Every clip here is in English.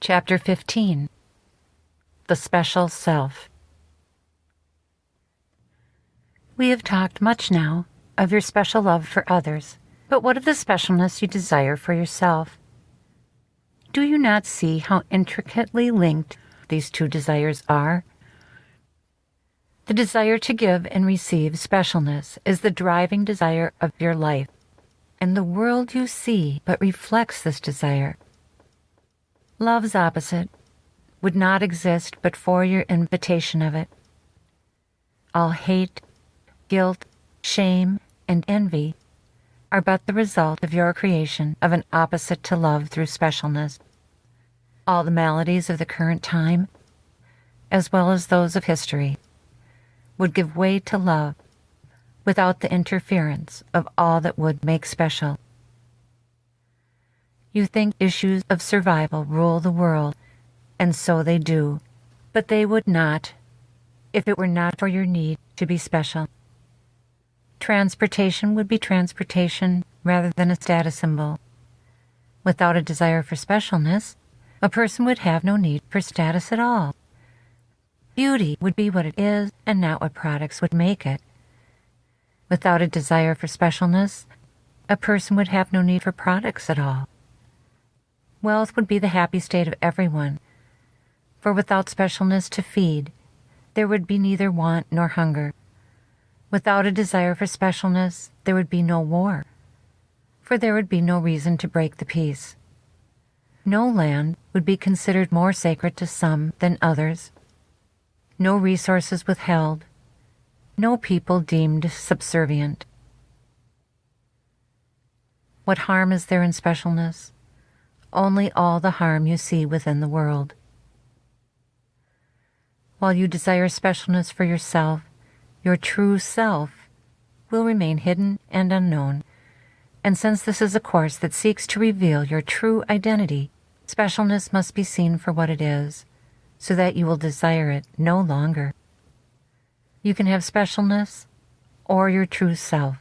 Chapter 15. The Special Self. We have talked much now of your special love for others, but what of the specialness you desire for yourself? Do you not see how intricately linked these two desires are? The desire to give and receive specialness is the driving desire of your life, and the world you see but reflects this desire. Love's opposite would not exist but for your invitation of it. All hate, guilt, shame, and envy are but the result of your creation of an opposite to love through specialness. All the maladies of the current time, as well as those of history, would give way to love without the interference of all that would make special. You think issues of survival rule the world, and so they do, but they would not if it were not for your need to be special. Transportation would be transportation rather than a status symbol. Without a desire for specialness, a person would have no need for status at all. Beauty would be what it is and not what products would make it. Without a desire for specialness, a person would have no need for products at all. Wealth would be the happy state of everyone, for without specialness to feed, there would be neither want nor hunger. Without a desire for specialness, there would be no war, for there would be no reason to break the peace. No land would be considered more sacred to some than others, no resources withheld, no people deemed subservient. What harm is there in specialness? Only all the harm you see within the world. While you desire specialness for yourself, your true self will remain hidden and unknown, and since this is a course that seeks to reveal your true identity, specialness must be seen for what it is, so that you will desire it no longer. You can have specialness or your true self,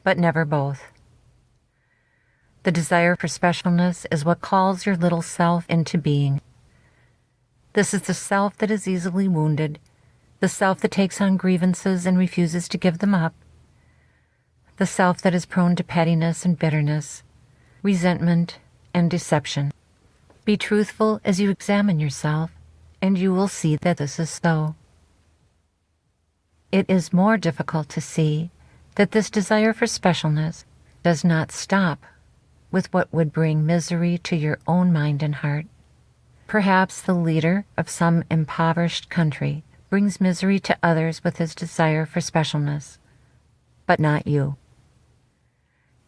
but never both. The desire for specialness is what calls your little self into being. This is the self that is easily wounded, the self that takes on grievances and refuses to give them up, the self that is prone to pettiness and bitterness, resentment and deception. Be truthful as you examine yourself, and you will see that this is so. It is more difficult to see that this desire for specialness does not stop with what would bring misery to your own mind and heart. Perhaps the leader of some impoverished country brings misery to others with his desire for specialness, but not you.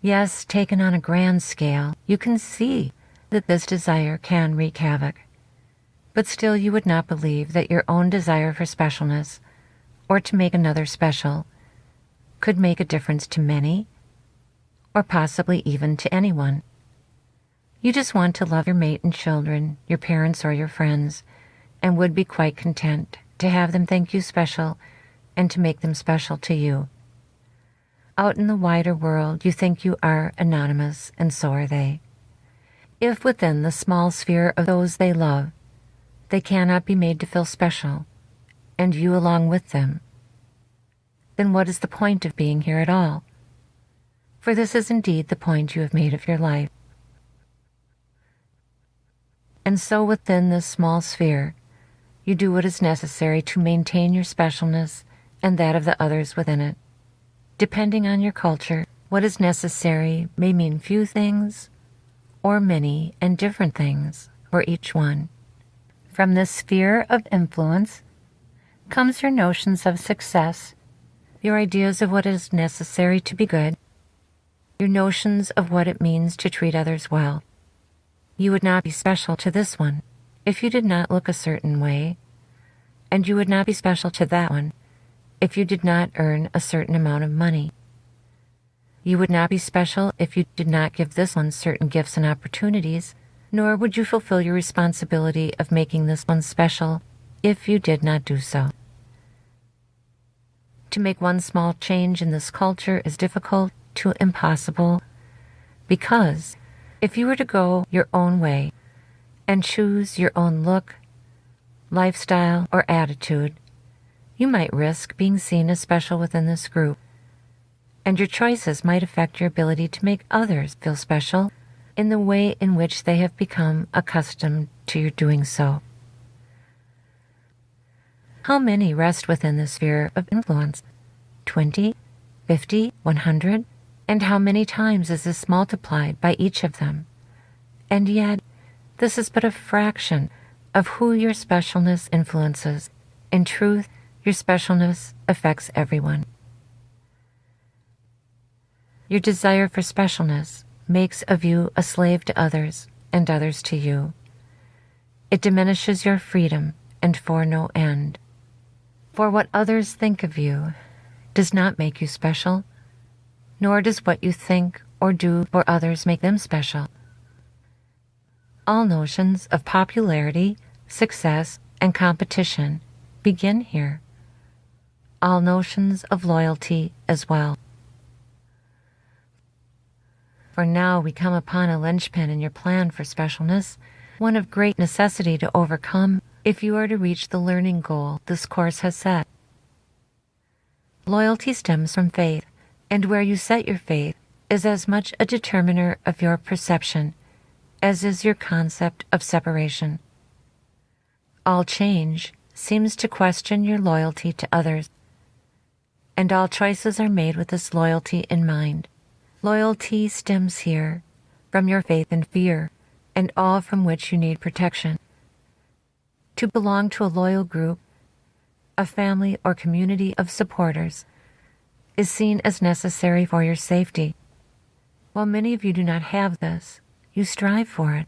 Yes, taken on a grand scale, you can see that this desire can wreak havoc, but still you would not believe that your own desire for specialness, or to make another special, could make a difference to many, or possibly even to anyone. You just want to love your mate and children, your parents or your friends, and would be quite content to have them think you special and to make them special to you. Out in the wider world, you think you are anonymous, and so are they. If within the small sphere of those they love, they cannot be made to feel special, and you along with them, then what is the point of being here at all? For this is indeed the point you have made of your life. And so within this small sphere, you do what is necessary to maintain your specialness and that of the others within it. Depending on your culture, what is necessary may mean few things or many and different things for each one. From this sphere of influence comes your notions of success, your ideas of what is necessary to be good, your notions of what it means to treat others well. You would not be special to this one if you did not look a certain way, and you would not be special to that one if you did not earn a certain amount of money. You would not be special if you did not give this one certain gifts and opportunities, nor would you fulfill your responsibility of making this one special if you did not do so. To make one small change in this culture is difficult to impossible, because if you were to go your own way and choose your own look, lifestyle, or attitude, you might risk being seen as special within this group, and your choices might affect your ability to make others feel special in the way in which they have become accustomed to your doing so. How many rest within the sphere of influence? 20, 50, 100? And how many times is this multiplied by each of them? And yet, this is but a fraction of who your specialness influences. In truth, your specialness affects everyone. Your desire for specialness makes of you a slave to others and others to you. It diminishes your freedom and for no end. For what others think of you does not make you special, nor does what you think or do for others make them special. All notions of popularity, success, and competition begin here. All notions of loyalty as well. For now we come upon a linchpin in your plan for specialness, one of great necessity to overcome if you are to reach the learning goal this course has set. Loyalty stems from faith, and where you set your faith is as much a determiner of your perception as is your concept of separation. All change seems to question your loyalty to others, and all choices are made with this loyalty in mind. Loyalty stems here from your faith and fear, and all from which you need protection. To belong to a loyal group, a family or community of supporters, is seen as necessary for your safety. While many of you do not have this, you strive for it,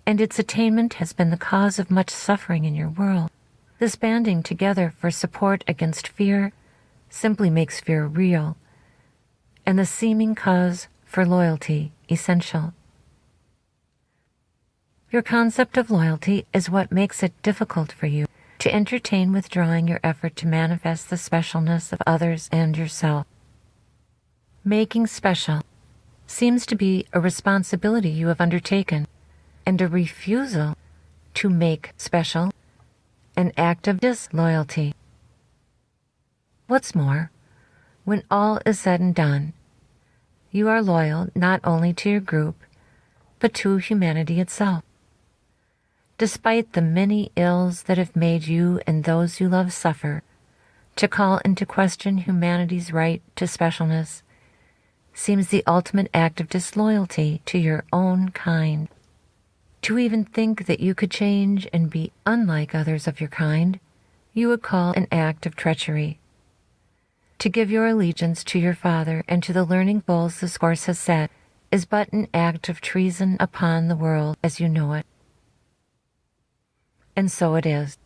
and its attainment has been the cause of much suffering in your world. This banding together for support against fear simply makes fear real, and the seeming cause for loyalty essential. Your concept of loyalty is what makes it difficult for you to entertain withdrawing your effort to manifest the specialness of others and yourself. Making special seems to be a responsibility you have undertaken, and a refusal to make special an act of disloyalty. What's more, when all is said and done, you are loyal not only to your group, but to humanity itself. Despite the many ills that have made you and those you love suffer, to call into question humanity's right to specialness seems the ultimate act of disloyalty to your own kind. To even think that you could change and be unlike others of your kind, you would call an act of treachery. To give your allegiance to your father and to the learning goals this course has set is but an act of treason upon the world as you know it. And so it is.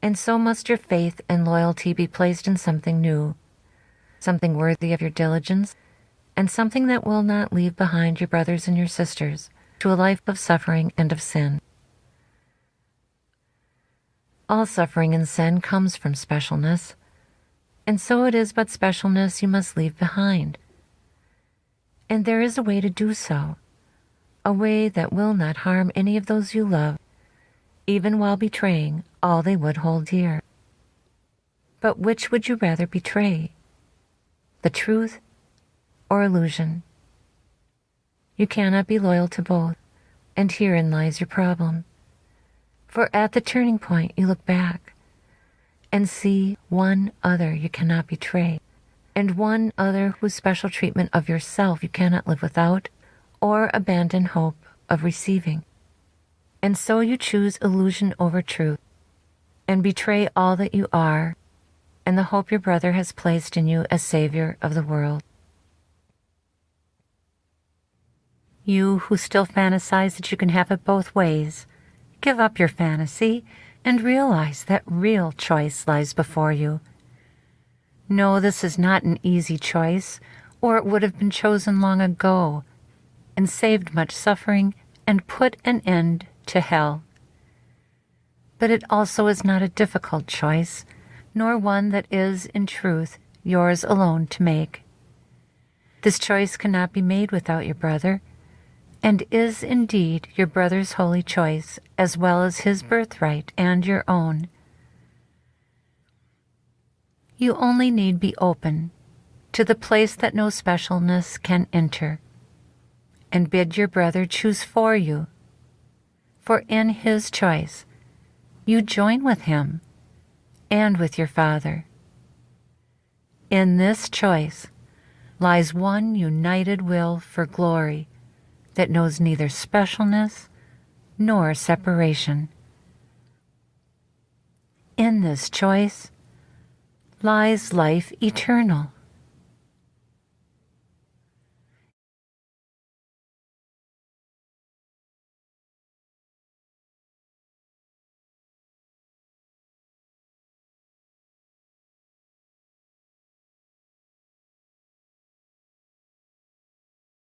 And so must your faith and loyalty be placed in something new, something worthy of your diligence, and something that will not leave behind your brothers and your sisters to a life of suffering and of sin. All suffering and sin comes from specialness, and so it is but specialness you must leave behind. And there is a way to do so, a way that will not harm any of those you love, even while betraying all they would hold dear. But which would you rather betray? The truth or illusion? You cannot be loyal to both, and herein lies your problem. For at the turning point you look back and see one other you cannot betray, and one other whose special treatment of yourself you cannot live without or abandon hope of receiving. And so you choose illusion over truth, and betray all that you are, and the hope your brother has placed in you as Savior of the world. You who still fantasize that you can have it both ways, give up your fantasy and realize that real choice lies before you. No, this is not an easy choice, or it would have been chosen long ago, and saved much suffering and put an end to hell. But it also is not a difficult choice, nor one that is, in truth, yours alone to make. This choice cannot be made without your brother, and is indeed your brother's holy choice, as well as his birthright and your own. You only need be open to the place that no specialness can enter, and bid your brother choose for you, for in his choice you join with him and with your Father. In this choice lies one united will for glory that knows neither specialness nor separation. In this choice lies life eternal,